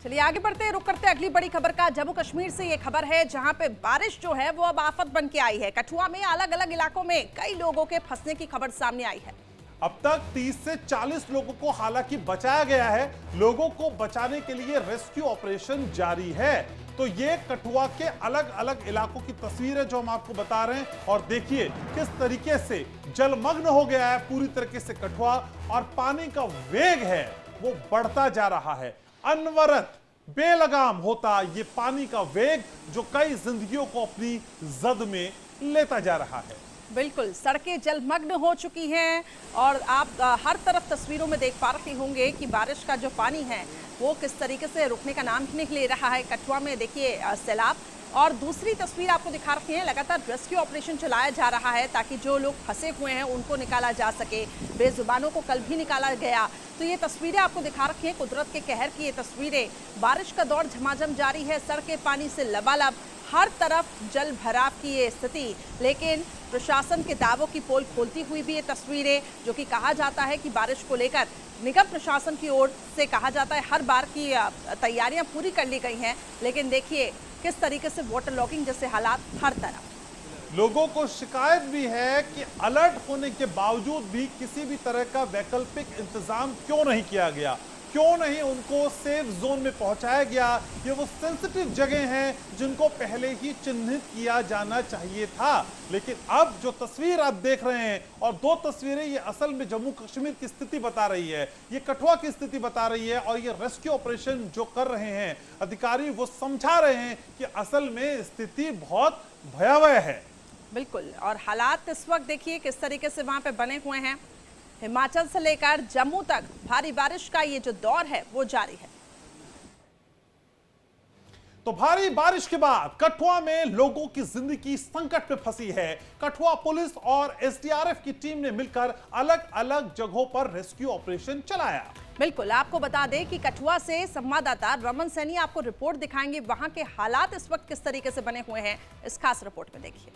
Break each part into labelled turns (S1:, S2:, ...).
S1: चलिए आगे बढ़ते हैं, रुक करते हैं अगली बड़ी खबर का। जम्मू कश्मीर से ये खबर है जहां पे बारिश जो है वो अब आफत बन के आई है। कठुआ में अलग अलग इलाकों में कई लोगों के फंसने की खबर सामने आई है।
S2: अब तक 30 से 40 लोगों को हालांकि बचाया गया है। लोगों को बचाने के लिए रेस्क्यू ऑपरेशन जारी है। तो ये कठुआ के अलग अलग इलाकों की तस्वीरें जो हम आपको बता रहे हैं, और देखिए किस तरीके से जलमग्न हो गया है पूरी तरीके से कठुआ, और पानी का वेग है वो बढ़ता जा रहा है। अनवरत बेलगाम होता ये पानी का वेग जो कई जिंदगियों को अपनी जद में लेता जा रहा है।
S1: बिल्कुल, सड़कें जलमग्न हो चुकी हैं और आप हर तरफ तस्वीरों में देख पा रहे होंगे कि बारिश का जो पानी है वो किस तरीके से रुकने का नाम नहीं ले रहा है। कठुआ में देखिए सैलाब, और दूसरी तस्वीर आपको दिखा रहे हैं, लगातार रेस्क्यू ऑपरेशन चलाया जा रहा है ताकि जो लोग फंसे हुए हैं उनको निकाला जा सके। बेजुबानों को कल भी निकाला गया। तो ये तस्वीरें आपको दिखा रखी हैं, कुदरत के कहर की ये तस्वीरें। बारिश का दौर झमाझम जारी है, सड़कें पानी से लबालब, हर तरफ जल भराव की ये स्थिति। लेकिन प्रशासन के दावों की पोल खोलती हुई भी ये तस्वीरें, जो कि कहा जाता है कि बारिश को लेकर निगम प्रशासन की ओर से कहा जाता है हर बार की तैयारियां पूरी कर ली गई हैं। लेकिन देखिए किस तरीके से वाटर लॉगिंग जैसे हालात हर तरफ।
S2: लोगों को शिकायत भी है कि अलर्ट होने के बावजूद भी किसी भी तरह का वैकल्पिक इंतजाम क्यों नहीं किया गया, क्यों नहीं उनको सेफ जोन में पहुंचाया गया। ये वो सेंसिटिव जगह हैं जिनको पहले ही चिन्हित किया जाना चाहिए था। लेकिन अब जो तस्वीर आप देख रहे हैं, और दो तस्वीरें ये असल में जम्मू कश्मीर की स्थिति बता रही है, ये कठुआ की स्थिति बता रही है, और ये रेस्क्यू ऑपरेशन जो कर रहे हैं अधिकारी वो समझा रहे हैं कि असल में स्थिति बहुत भयावह है।
S1: बिल्कुल, और हालात इस वक्त देखिए किस तरीके से वहां पे बने हुए हैं। हिमाचल से लेकर जम्मू तक भारी बारिश का ये जो दौर है वो जारी है।
S2: तो भारी बारिश के बाद कठुआ में लोगों की जिंदगी संकट में फंसी है। कठुआ पुलिस और एसडीआरएफ की टीम ने मिलकर अलग अलग जगहों पर रेस्क्यू ऑपरेशन चलाया।
S1: बिल्कुल, आपको बता दें कि कठुआ से संवाददाता रमन सैनी आपको रिपोर्ट दिखाएंगे। वहां के हालात इस वक्त किस तरीके से बने हुए हैं, इस खास रिपोर्ट में देखिए।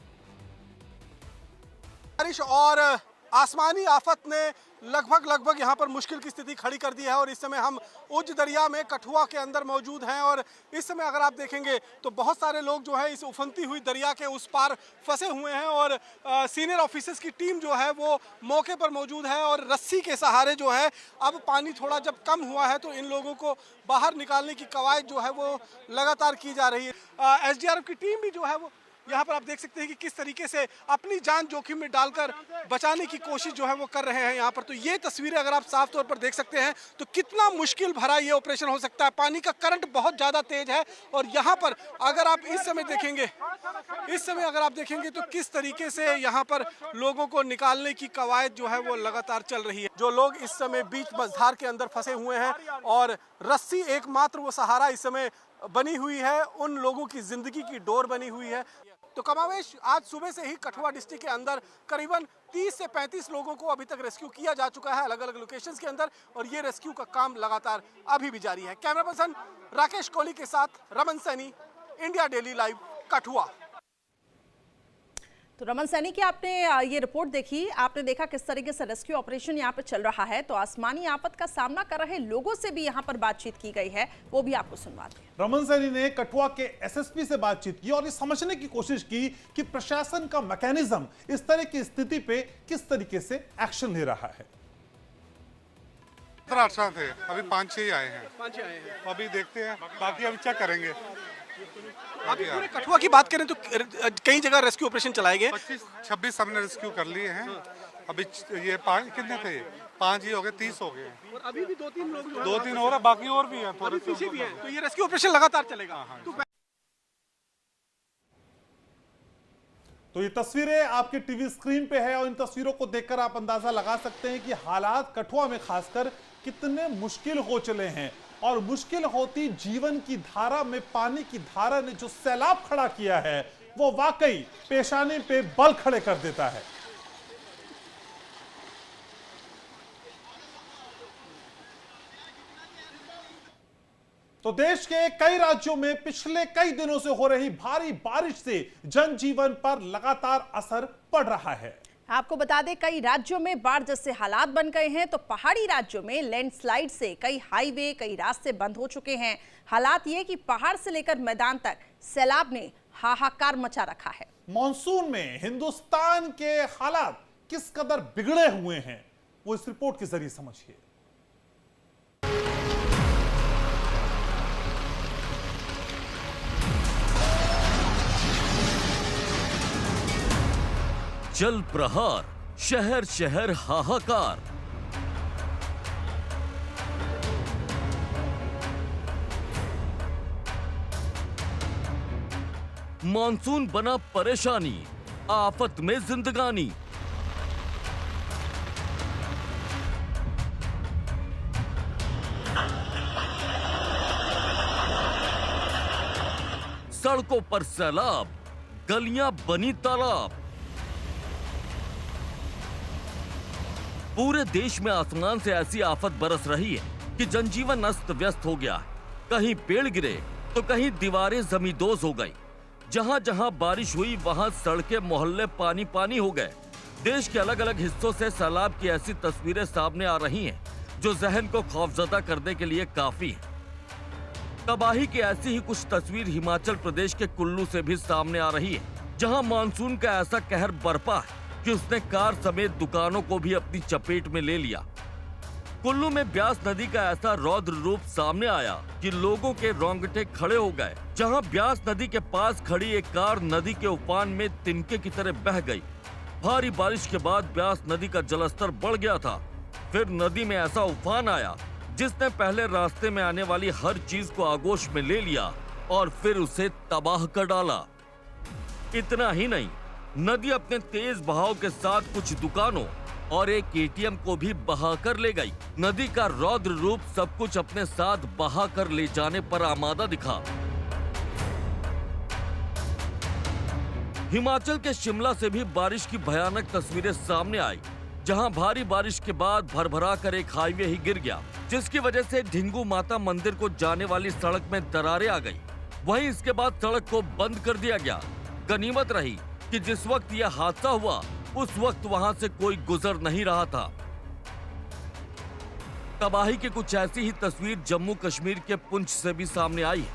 S3: बारिश और आसमानी आफत ने लगभग यहाँ पर मुश्किल की स्थिति खड़ी कर दी है, और इस समय हम उज दरिया में कठुआ के अंदर मौजूद हैं। और इस समय अगर आप देखेंगे तो बहुत सारे लोग जो है इस उफनती हुई दरिया के उस पार फंसे हुए हैं, और सीनियर ऑफिसर्स की टीम जो है वो मौके पर मौजूद है, और रस्सी के सहारे जो है अब पानी थोड़ा जब कम हुआ है तो इन लोगों को बाहर निकालने की कवायद जो है वो लगातार की जा रही है। एसडीआरएफ की टीम भी जो है वो यहाँ पर आप देख सकते हैं कि किस तरीके से अपनी जान जोखिम में डालकर बचाने की कोशिश जो है वो कर रहे हैं यहाँ पर। तो ये तस्वीरें अगर आप साफ तौर पर देख सकते हैं तो कितना मुश्किल भरा ये ऑपरेशन हो सकता है। पानी का करंट बहुत ज़्यादा तेज है, और यहाँ पर अगर आप इस समय देखेंगे तो किस तरीके से यहाँ पर लोगों को निकालने की कवायद जो है वो लगातार चल रही है। जो लोग इस समय बीच मझधार के अंदर फंसे हुए हैं, और रस्सी एकमात्र वो सहारा इस समय बनी हुई है, उन लोगों की जिंदगी की डोर बनी हुई है। तो कमावेश आज सुबह से ही कठुआ डिस्ट्रिक्ट के अंदर करीबन 30 से 35 लोगों को अभी तक रेस्क्यू किया जा चुका है अलग अलग लोकेशंस के अंदर, और ये रेस्क्यू का काम लगातार अभी भी जारी है। कैमरा पर्सन राकेश कोहली के साथ Raman Saini, India daily live, Kathua.
S1: तो रमन सैनी की आपने ये रिपोर्ट देखी, आपने देखा किस तरीके से रेस्क्यू ऑपरेशन यहाँ पे चल रहा है। तो आसमानी आफत का सामना कर रहे लोगों से भी यहाँ पर बातचीत की गई है, वो भी आपको सुनवाते हैं।
S2: रमन सैनी ने कठुआ के एसएसपी से बातचीत की और ये समझने की कोशिश की कि प्रशासन का मैकेनिज्म इस तरह की स्थिति पे किस तरीके से एक्शन ले रहा है।
S4: 17-18 थे, अभी 5-6 ही आए हैं। अभी देखते हैं, बाकी अभी चेक करेंगे।
S3: अभी पूरे कठुआ की बात करें तो कई जगह रेस्क्यू ऑपरेशन चलाए गए।
S4: 25-26 हमने रेस्क्यू कर लिए हैं। अभी ये 5 कितने थे, 5 ही हो गए, 30 हो गए,
S3: और अभी भी 2-3 लोग जो है
S4: 2-3 और बाकी और भी हैं, थोड़े
S3: पीछे भी हैं। तो ये रेस्क्यू ऑपरेशन लगातार चलेगा।
S2: तो ये तस्वीरें आपके टीवी स्क्रीन पे है, और इन तस्वीरों को देखकर आप अंदाजा लगा सकते हैं कि हालात कठुआ में खासकर कितने मुश्किल हो चले हैं। और मुश्किल होती जीवन की धारा में पानी की धारा ने जो सैलाब खड़ा किया है वो वाकई पेशानी पे बल खड़े कर देता है। तो देश के कई राज्यों में पिछले कई दिनों से हो रही भारी बारिश से जनजीवन पर लगातार असर पड़ रहा है।
S1: आपको बता दें कई राज्यों में बाढ़ जैसे हालात बन गए हैं, तो पहाड़ी राज्यों में लैंडस्लाइड से कई हाईवे कई रास्ते बंद हो चुके हैं। हालात ये कि पहाड़ से लेकर मैदान तक सैलाब ने हाहाकार मचा रखा है।
S2: मॉनसून में हिंदुस्तान के हालात किस कदर बिगड़े हुए हैं वो इस रिपोर्ट के जरिए समझिए।
S5: जल प्रहार, शहर शहर हाहाकार। मॉनसून बना परेशानी, आफत में जिंदगानी। सड़कों पर सैलाब, गलियां बनी तालाब। पूरे देश में आसमान से ऐसी आफत बरस रही है कि जनजीवन अस्त व्यस्त हो गया है। कहीं पेड़ गिरे तो कहीं दीवारें जमींदोज हो गई। जहां जहां बारिश हुई वहां सड़कें मोहल्ले पानी पानी हो गए। देश के अलग अलग हिस्सों से सैलाब की ऐसी तस्वीरें सामने आ रही हैं जो जहन को खौफजदा करने के लिए काफी है। तबाही की ऐसी ही कुछ तस्वीर हिमाचल प्रदेश के कुल्लू से भी सामने आ रही है, जहां मानसून का ऐसा कहर बरपा है कि उसने कार समेत दुकानों को भी अपनी चपेट में ले लिया। कुल्लू में ब्यास नदी का ऐसा रौद्र रूप सामने आया कि लोगों के रोंगटे खड़े हो गए। जहां ब्यास नदी के पास खड़ी एक कार नदी के उफान में तिनके की तरह बह गई। भारी बारिश के बाद ब्यास नदी का जलस्तर बढ़ गया था। फिर नदी में ऐसा उफान आया जिसने पहले रास्ते में आने वाली हर चीज को आगोश में ले लिया और फिर उसे तबाह कर डाला। इतना ही नहीं, नदी अपने तेज बहाव के साथ कुछ दुकानों और एक एटीएम को भी बहा कर ले गई। नदी का रौद्र रूप सब कुछ अपने साथ बहा कर ले जाने पर आमादा दिखा। हिमाचल के शिमला से भी बारिश की भयानक तस्वीरें सामने आई, जहां भारी बारिश के बाद भरभरा कर एक हाईवे ही गिर गया, जिसकी वजह से ढिंगू माता मंदिर को जाने वाली सड़क में दरारें आ गई। वहीं इसके बाद सड़क को बंद कर दिया गया। गनीमत रही कि जिस वक्त यह हादसा हुआ उस वक्त वहां से कोई गुजर नहीं रहा था। तबाही की कुछ ऐसी ही तस्वीर जम्मू कश्मीर के पुंछ से भी सामने आई है,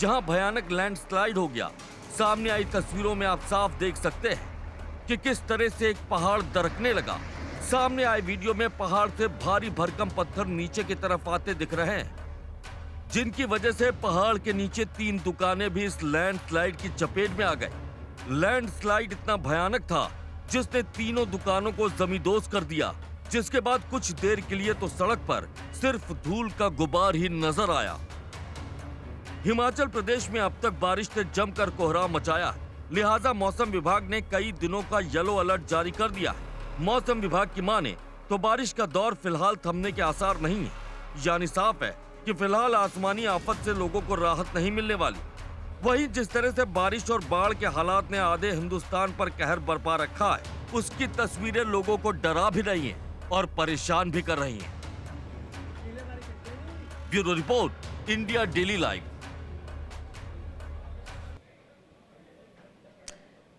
S5: जहां भयानक लैंडस्लाइड हो गया। सामने आई तस्वीरों में आप साफ देख सकते हैं कि किस तरह से एक पहाड़ दरकने लगा। सामने आए वीडियो में पहाड़ से भारी भरकम पत्थर नीचे की तरफ आते दिख रहे हैं, जिनकी वजह से पहाड़ के नीचे 3 दुकानें भी इस लैंडस्लाइड की चपेट में आ गई। लैंडस्लाइड इतना भयानक था जिसने तीनों दुकानों को जमींदोज कर दिया, जिसके बाद कुछ देर के लिए तो सड़क पर सिर्फ धूल का गुबार ही नजर आया। हिमाचल प्रदेश में अब तक बारिश ने जमकर कोहराम मचाया, लिहाजा मौसम विभाग ने कई दिनों का येलो अलर्ट जारी कर दिया। मौसम विभाग की माने तो बारिश का दौर फिलहाल थमने के आसार नहीं है। यानी साफ है कि फिलहाल आसमानी आफत से लोगों को राहत नहीं मिलने वाली। वहीं जिस तरह से बारिश और बाढ़ के हालात ने आधे हिंदुस्तान पर कहर बरपा रखा है, उसकी तस्वीरें लोगों को डरा भी रही हैं और परेशान भी कर रही हैं। Bureau report, India daily live.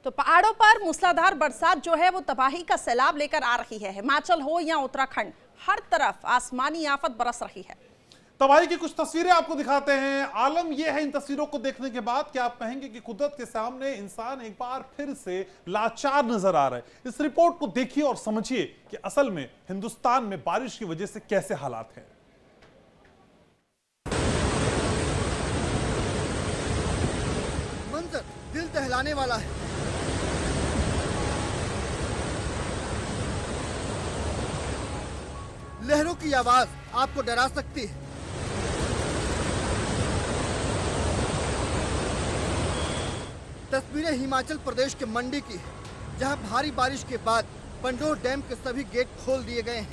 S1: तो पहाड़ों पर मूसलाधार बरसात जो है वो तबाही का सैलाब लेकर आ रही है। हिमाचल हो या उत्तराखंड, हर तरफ आसमानी आफत बरस रही है।
S2: तबाही की कुछ तस्वीरें आपको दिखाते हैं। आलम यह है इन तस्वीरों को देखने के बाद कि आप कहेंगे कि कुदरत के सामने इंसान एक बार फिर से लाचार नजर आ रहा है। इस रिपोर्ट को देखिए और समझिए कि असल में हिंदुस्तान में बारिश की वजह से कैसे हालात हैं।
S6: मंजर दिल दहलाने वाला है। लहरों की आवाज आपको डरा सकती है। तस्वीरें हिमाचल प्रदेश के मंडी की है, जहां भारी बारिश के बाद पंडोर डैम के सभी गेट खोल दिए गए हैं।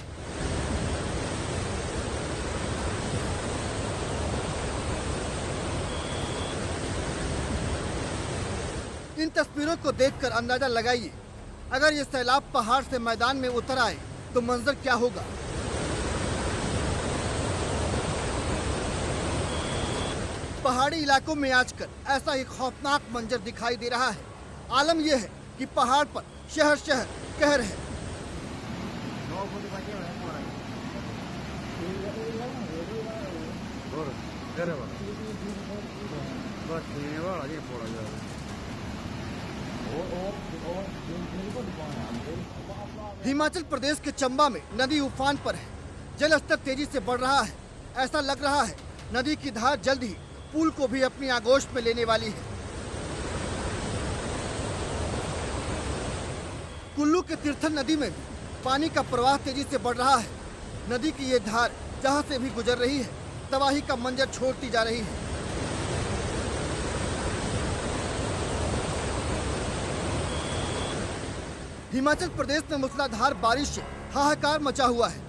S6: इन तस्वीरों को देखकर अंदाजा लगाइए, अगर ये सैलाब पहाड़ से मैदान में उतर आए तो मंजर क्या होगा। पहाड़ी इलाकों में आजकल ऐसा ही खौफनाक मंजर दिखाई दे रहा है। आलम यह है कि पहाड़ पर शहर शहर कहर है। हिमाचल प्रदेश के चंबा में नदी उफान पर है। जल स्तर तेजी से बढ़ रहा है। ऐसा लग रहा है नदी की धार जल्द ही पुल को भी अपनी आगोश में लेने वाली है। कुल्लू के तीर्थन नदी में भी पानी का प्रवाह तेजी से बढ़ रहा है। नदी की ये धार जहां से भी गुजर रही है, तबाही का मंजर छोड़ती जा रही है। हिमाचल प्रदेश में मूसलाधार बारिश से हाहाकार मचा हुआ है।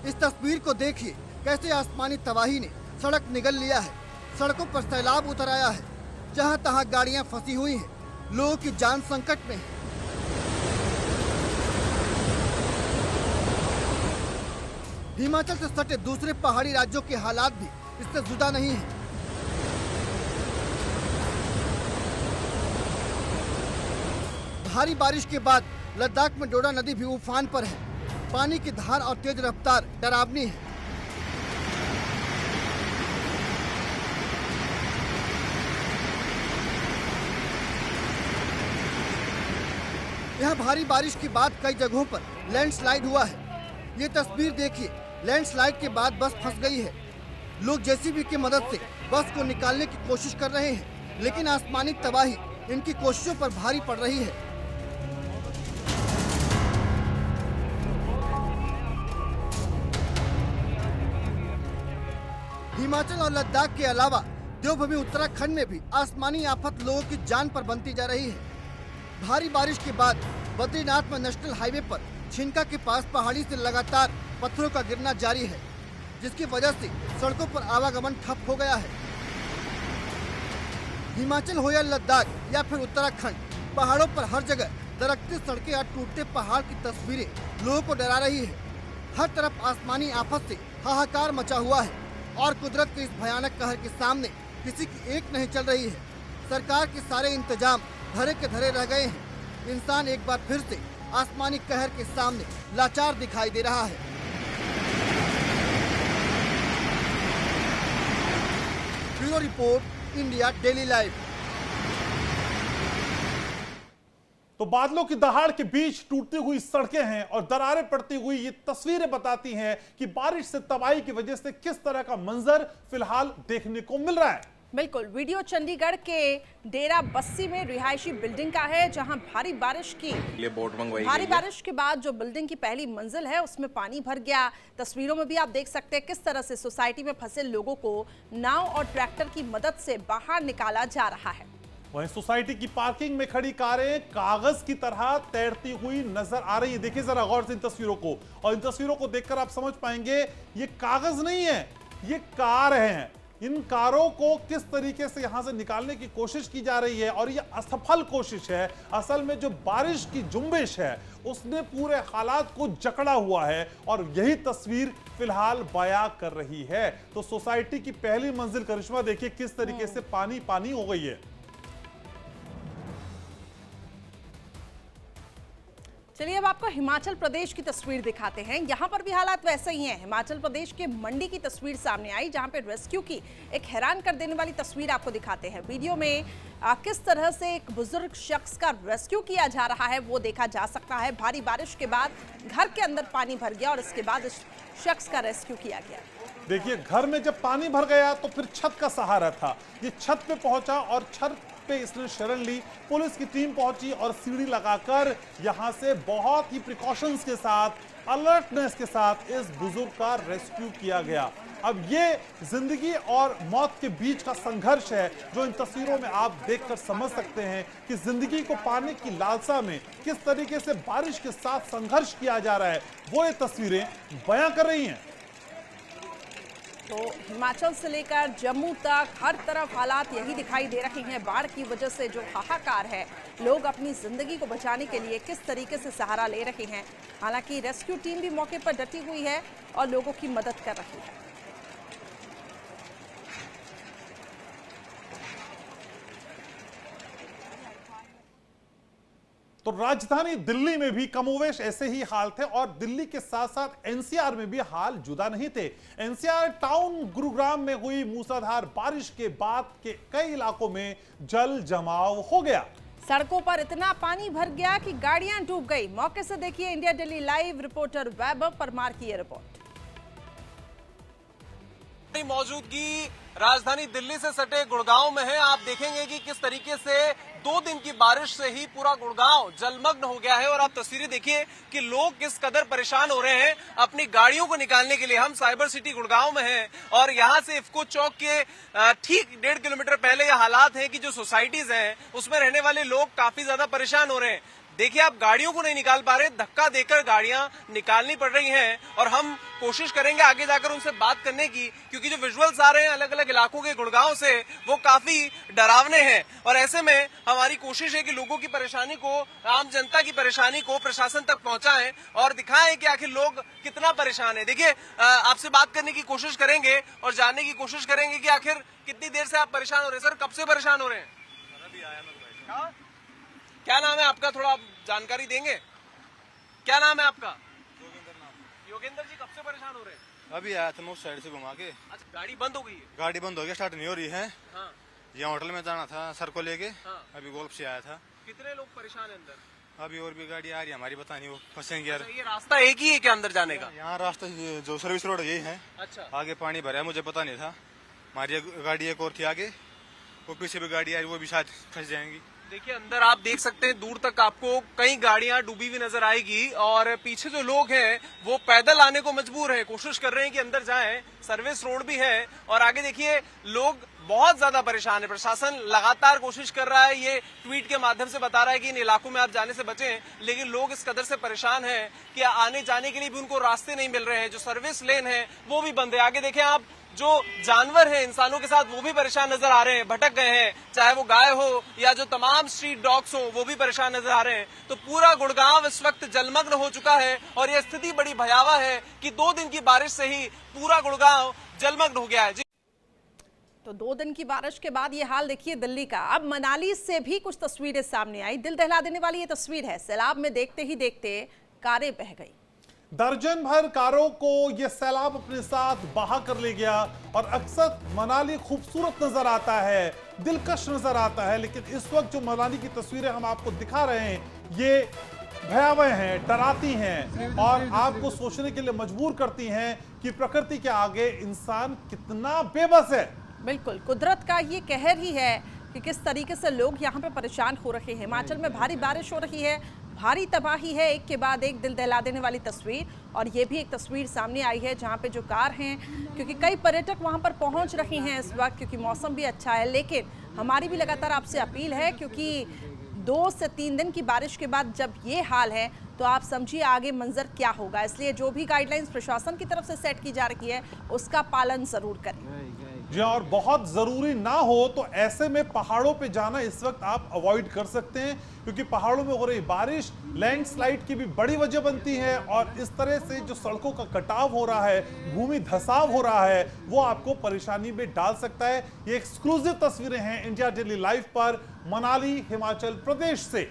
S6: इस तस्वीर को देखिए कैसे आसमानी तबाही ने सड़क निगल लिया है। सड़कों पर सैलाब उतर आया है। जहां तहां गाड़ियां फंसी हुई हैं। लोगों की जान संकट में है। हिमाचल से सटे दूसरे पहाड़ी राज्यों के हालात भी इससे जुदा नहीं है। भारी बारिश के बाद लद्दाख में डोडा नदी भी उफान पर है। पानी की धार और तेज रफ्तार डरावनी है। यहाँ भारी बारिश के बाद कई जगहों पर लैंडस्लाइड हुआ है। ये तस्वीर देखिए, लैंडस्लाइड के बाद बस फंस गई है। लोग जेसीबी की मदद से बस को निकालने की कोशिश कर रहे हैं, लेकिन आसमानी तबाही इनकी कोशिशों पर भारी पड़ रही है। हिमाचल और लद्दाख के अलावा देवभूमि उत्तराखंड में भी आसमानी आफत लोगों की जान पर बनती जा रही है। भारी बारिश के बाद बद्रीनाथ में नेशनल हाईवे पर छिनका के पास पहाड़ी से लगातार पत्थरों का गिरना जारी है, जिसकी वजह से सड़कों पर आवागमन ठप हो गया है। हिमाचल हो या लद्दाख या फिर उत्तराखंड, पहाड़ों पर हर जगह दरकती सड़कें और टूटते पहाड़ की तस्वीरें लोगों को डरा रही है। हर तरफ आसमानी आफत से हाहाकार मचा हुआ है और कुदरत के इस भयानक कहर के सामने किसी की एक नहीं चल रही है। सरकार के सारे इंतजाम धरे के धरे रह गए हैं। इंसान एक बार फिर से आसमानी कहर के सामने लाचार दिखाई दे रहा है। Bureau report, India daily live.
S2: तो बादलों की दहाड़ के बीच टूटती हुई सड़कें हैं और दरारें पड़ती हुई ये तस्वीरें बताती हैं कि बारिश से तबाही की वजह से किस तरह का मंजर फिलहाल देखने को मिल रहा है।
S1: बिल्कुल, वीडियो चंडीगढ़ के डेरा बस्सी में रिहायशी बिल्डिंग का है, जहां भारी बारिश के बाद जो बिल्डिंग की पहली मंजिल है उसमें पानी भर गया। तस्वीरों में भी आप देख सकते हैं किस तरह से सोसाइटी में फंसे लोगों को नाव और ट्रैक्टर की मदद से बाहर निकाला जा रहा है।
S2: वहीं सोसाइटी की पार्किंग में खड़ी कारें कागज की तरह तैरती हुई नजर आ रही है। देखिए जरा गौर से इन तस्वीरों को, और इन तस्वीरों को देखकर आप समझ पाएंगे ये कागज नहीं है, ये कार हैं। इन कारों को किस तरीके से यहां से निकालने की कोशिश की जा रही है और ये असफल कोशिश है। असल में जो बारिश की जुम्बिश है उसने पूरे हालात को जकड़ा हुआ है और यही तस्वीर फिलहाल बयां कर रही है। तो सोसाइटी की पहली मंजिल करिश्मा देखिए किस तरीके से पानी पानी हो गई है।
S1: चलिए अब आपको हिमाचल प्रदेश की तस्वीर दिखाते हैं। यहाँ पर भी हालात वैसे ही हैं। हिमाचल प्रदेश के मंडी की तस्वीर सामने आई, जहाँ पे रेस्क्यू की एक हैरान कर देने वाली तस्वीर आपको दिखाते हैं। वीडियो में किस तरह से एक बुजुर्ग शख्स का रेस्क्यू किया जा रहा है वो देखा जा सकता है। भारी बारिश के बाद घर के अंदर पानी भर गया और इसके बाद इस शख्स का रेस्क्यू किया गया।
S2: देखिए घर में जब पानी भर गया तो फिर छत का सहारा था। ये छत पे पहुंचा और छत पे इसने शरण ली। पुलिस की टीम पहुंची और सीढ़ी लगाकर यहां से बहुत ही प्रिकॉशंस के साथ, अलर्टनेस के साथ इस बुजुर्ग का रेस्क्यू किया गया। अब ये जिंदगी और मौत के बीच का संघर्ष है जो इन तस्वीरों में आप देखकर समझ सकते हैं कि जिंदगी को पाने की लालसा में किस तरीके से बारिश के साथ संघर्ष किया जा रहा है, वो ये तस्वीरें बयां कर रही हैं।
S1: तो हिमाचल से लेकर जम्मू तक हर तरफ हालात यही दिखाई दे रहे हैं। बाढ़ की वजह से जो हाहाकार है, लोग अपनी जिंदगी को बचाने के लिए किस तरीके से सहारा ले रहे हैं। हालांकि रेस्क्यू टीम भी मौके पर डटी हुई है और लोगों की मदद कर रही है।
S2: तो राजधानी दिल्ली में भी कमोवेश ऐसे ही हाल थे और दिल्ली के साथ साथ एनसीआर में भी हाल जुदा नहीं थे। एनसीआर टाउन गुरुग्राम में हुई मूसलाधार बारिश के बाद के कई इलाकों में जल जमाव हो गया।
S1: सड़कों पर इतना पानी भर गया कि गाड़ियां डूब गई। मौके से देखिए इंडिया दिल्ली लाइव रिपोर्टर वैभव परमार की ये रिपोर्ट।
S3: मौजूदगी राजधानी दिल्ली से सटे गुड़गांव में है। आप देखेंगे कि किस तरीके से 2 दिन की बारिश से ही पूरा गुड़गांव जलमग्न हो गया है और आप तस्वीरें देखिए कि लोग किस कदर परेशान हो रहे हैं अपनी गाड़ियों को निकालने के लिए। हम साइबर सिटी गुड़गांव में हैं और यहां से इफ्को चौक के ठीक 1.5 किलोमीटर पहले ये हालात हैं कि जो सोसाइटीज हैं उसमें रहने वाले लोग काफी ज्यादा परेशान हो रहे हैं। देखिए आप गाड़ियों को नहीं निकाल पा रहे, धक्का देकर गाड़ियां निकालनी पड़ रही हैं और हम कोशिश करेंगे आगे जाकर उनसे बात करने की, क्योंकि जो विजुअल्स आ रहे हैं अलग अलग इलाकों के गुड़गांव से वो काफी डरावने हैं और ऐसे में हमारी कोशिश है कि लोगों की परेशानी को, आम जनता की परेशानी को प्रशासन तक पहुंचाएं और दिखाएं कि आखिर लोग कितना परेशान है। देखिए आपसे बात करने की कोशिश करेंगे और जानने की कोशिश करेंगे कि आखिर कितनी देर से आप परेशान हो रहे हैं। सर कब से परेशान हो रहे हैं? क्या नाम है आपका, थोड़ा आप जानकारी देंगे? क्या नाम है आपका? योगेंद्र जी, कब से परेशान हो रहे हैं?
S7: अभी आया था मैं उस साइड से घुमा के।
S3: अच्छा, गाड़ी बंद हो गई है?
S7: गाड़ी बंद हो गई, स्टार्ट नहीं हो रही है।
S3: हाँ।
S7: यहाँ होटल में जाना था सर को लेके।
S3: हाँ।
S7: अभी गोल्फ से आया था।
S3: कितने लोग परेशान है अंदर?
S7: अभी और भी गाड़ी आ रही है हमारी, पता नहीं वो फंसेंगे यार।
S3: अच्छा, ये रास्ता एक ही है क्या अंदर जाने का?
S7: यहाँ रास्ता जो सर्विस रोड यही है।
S3: अच्छा,
S7: आगे पानी भरा है, मुझे पता नहीं था। हमारी गाड़ी एक और थी आगे, वो पीछे भी गाड़ी आ रही, वो भी शायद फंस जाएंगी।
S3: देखिए अंदर आप देख सकते हैं दूर तक आपको कई गाड़ियां डूबी हुई नजर आएगी और पीछे जो लोग हैं वो पैदल आने को मजबूर हैं, कोशिश कर रहे हैं कि अंदर जाएं। सर्विस रोड भी है और आगे देखिए लोग बहुत ज्यादा परेशान है। प्रशासन लगातार कोशिश कर रहा है, ये ट्वीट के माध्यम से बता रहा है कि इन इलाकों में आप जाने से बचें, लेकिन लोग इस कदर से परेशान हैं कि आने जाने के लिए भी उनको रास्ते नहीं मिल रहे हैं। जो सर्विस लेन है वो भी बंद है। आगे देखें आप, जो जानवर हैं इंसानों के साथ वो भी परेशान नजर आ रहे हैं, भटक गए हैं, चाहे वो गाय हो या जो तमाम स्ट्रीट डॉग्स हो वो भी परेशान नजर आ रहे हैं। तो पूरा गुड़गांव इस वक्त जलमग्न हो चुका है और यह स्थिति बड़ी भयावह है कि 2 दिन की बारिश से ही पूरा गुड़गांव जलमग्न हो गया है।
S1: तो 2 दिन की बारिश के बाद ये हाल देखिए दिल्ली का। अब मनाली से भी कुछ तस्वीरें सामने आई। दिल दहला देने वाली ये तस्वीर है। सैलाब में देखते ही देखते कारें बह गई।
S2: दर्जन भर कारों को यह सैलाब अपने साथ बहा कर ले गया और अक्सर मनाली खूबसूरत नजर आता है, दिलकश नजर आता है, लेकिन इस वक्त जो मनाली की तस्वीरें हम आपको दिखा रहे हैं ये भयावह हैं, डराती हैं और आपको सोचने के लिए मजबूर करती हैं कि प्रकृति के आगे इंसान कितना बेबस है।
S1: बिल्कुल, कुदरत का ये कहर ही है कि किस तरीके से लोग यहाँ पे परेशान हो रहे हैं। हिमाचल में भारी बारिश हो रही है, भारी तबाही है, एक के बाद एक दिल दहला देने वाली तस्वीर। और ये भी एक तस्वीर सामने आई है जहाँ पे जो कार हैं, क्योंकि कई पर्यटक वहाँ पर पहुँच रहे हैं इस वक्त, क्योंकि मौसम भी अच्छा है। लेकिन हमारी भी लगातार आपसे अपील है, क्योंकि 2 से 3 दिन की बारिश के बाद जब ये हाल है तो आप समझिए आगे मंजर क्या होगा। इसलिए जो भी गाइडलाइंस प्रशासन की तरफ से सेट की जा रही है उसका पालन जरूर करें।
S2: जी, और बहुत जरूरी ना हो तो ऐसे में पहाड़ों पे जाना इस वक्त आप अवॉइड कर सकते हैं, क्योंकि पहाड़ों में हो रही बारिश लैंडस्लाइड की भी बड़ी वजह बनती है और इस तरह से जो सड़कों का कटाव हो रहा है, भूमि धसाव हो रहा है, वो आपको परेशानी में डाल सकता है। ये एक्सक्लूसिव तस्वीरें हैं इंडिया डेली लाइव पर मनाली हिमाचल प्रदेश से।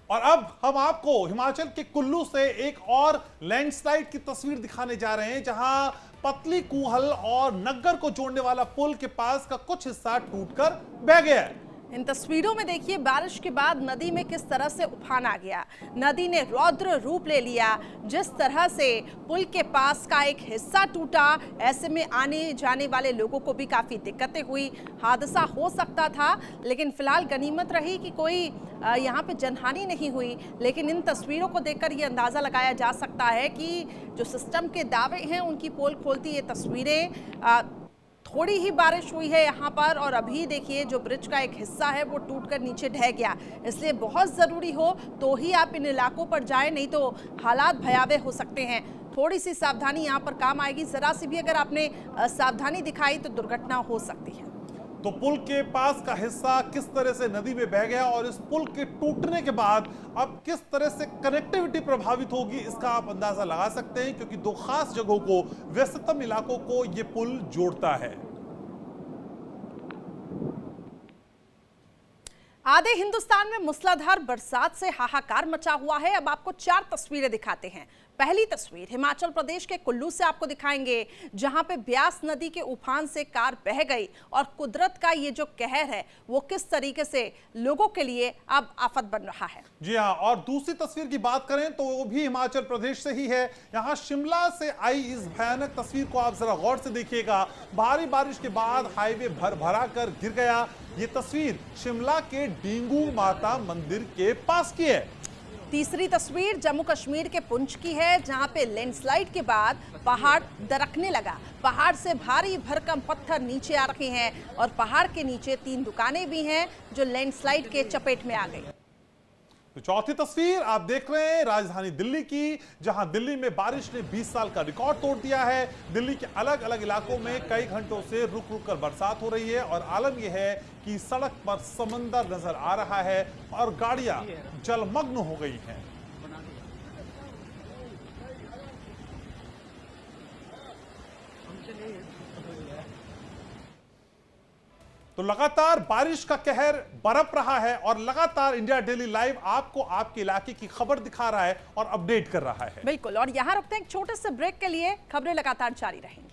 S2: और अब हम आपको हिमाचल के कुल्लू से एक और लैंडस्लाइड की तस्वीर दिखाने जा रहे हैं, जहां पतली कूहल और नग्गर को जोड़ने वाला पुल के पास का कुछ हिस्सा टूटकर बह गया है।
S1: इन तस्वीरों में देखिए बारिश के बाद नदी में किस तरह से उफान आ गया। नदी ने रौद्र रूप ले लिया। जिस तरह से पुल के पास का एक हिस्सा टूटा, ऐसे में आने जाने वाले लोगों को भी काफ़ी दिक्कतें हुई। हादसा हो सकता था, लेकिन फिलहाल गनीमत रही कि कोई यहाँ पे जनहानि नहीं हुई। लेकिन इन तस्वीरों को देखकर ये अंदाज़ा लगाया जा सकता है कि जो सिस्टम के दावे हैं उनकी पोल खोलती ये तस्वीरें। थोड़ी ही बारिश हुई है यहाँ पर और अभी देखिए जो ब्रिज का एक हिस्सा है वो टूटकर नीचे ढह गया। इसलिए बहुत ज़रूरी हो तो ही आप इन इलाकों पर जाएं, नहीं तो हालात भयावह हो सकते हैं। थोड़ी सी सावधानी यहाँ पर काम आएगी। ज़रा सी भी अगर आपने सावधानी दिखाई तो दुर्घटना हो सकती है।
S2: तो पुल के पास का हिस्सा किस तरह से नदी में बह गया और इस पुल के टूटने के बाद अब किस तरह से कनेक्टिविटी प्रभावित होगी, इसका आप अंदाजा लगा सकते हैं, क्योंकि 2 खास जगहों को, व्यस्ततम इलाकों को ये पुल जोड़ता है।
S1: आधे हिंदुस्तान में मूसलाधार बरसात से हाहाकार मचा हुआ है। अब आपको 4 तस्वीरें दिखाते हैं। पहली तस्वीर हिमाचल प्रदेश के कुल्लू से आपको दिखाएंगे, जहां पे ब्यास नदी के उफान से कार बह गई और कुदरत का ये जो कहर है वो किस तरीके से लोगों के लिए अब आफत बन रहा है।
S2: जी हाँ, और दूसरी तस्वीर की बात करें तो वो भी हिमाचल प्रदेश से ही है। यहाँ शिमला से आई इस भयानक तस्वीर को आप जरा गौर से देखिएगा। भारी बारिश के बाद हाईवे भरा कर गिर गया। ये तस्वीर शिमला के डेंगू माता मंदिर के पास की है।
S1: तीसरी तस्वीर जम्मू कश्मीर के पुंछ की है, जहां पे लैंडस्लाइड के बाद पहाड़ दरकने लगा। पहाड़ से भारी भरकम पत्थर नीचे आ रहे हैं और पहाड़ के नीचे 3 दुकानें भी हैं जो लैंडस्लाइड के चपेट में आ गई।
S2: तो चौथी तस्वीर आप देख रहे हैं राजधानी दिल्ली की, जहां दिल्ली में बारिश ने 20 साल का रिकॉर्ड तोड़ दिया है। दिल्ली के अलग अलग इलाकों में कई घंटों से रुक रुक कर बरसात हो रही है और आलम यह है कि सड़क पर समंदर नजर आ रहा है और गाड़ियां जलमग्न हो गई हैं। तो लगातार बारिश का कहर बरप रहा है और लगातार इंडिया डेली लाइव आपको आपके इलाके की खबर दिखा रहा है और अपडेट कर रहा है।
S1: बिल्कुल, और यहां रुकते हैं एक छोटे से ब्रेक के लिए। खबरें लगातार जारी रहेंगी।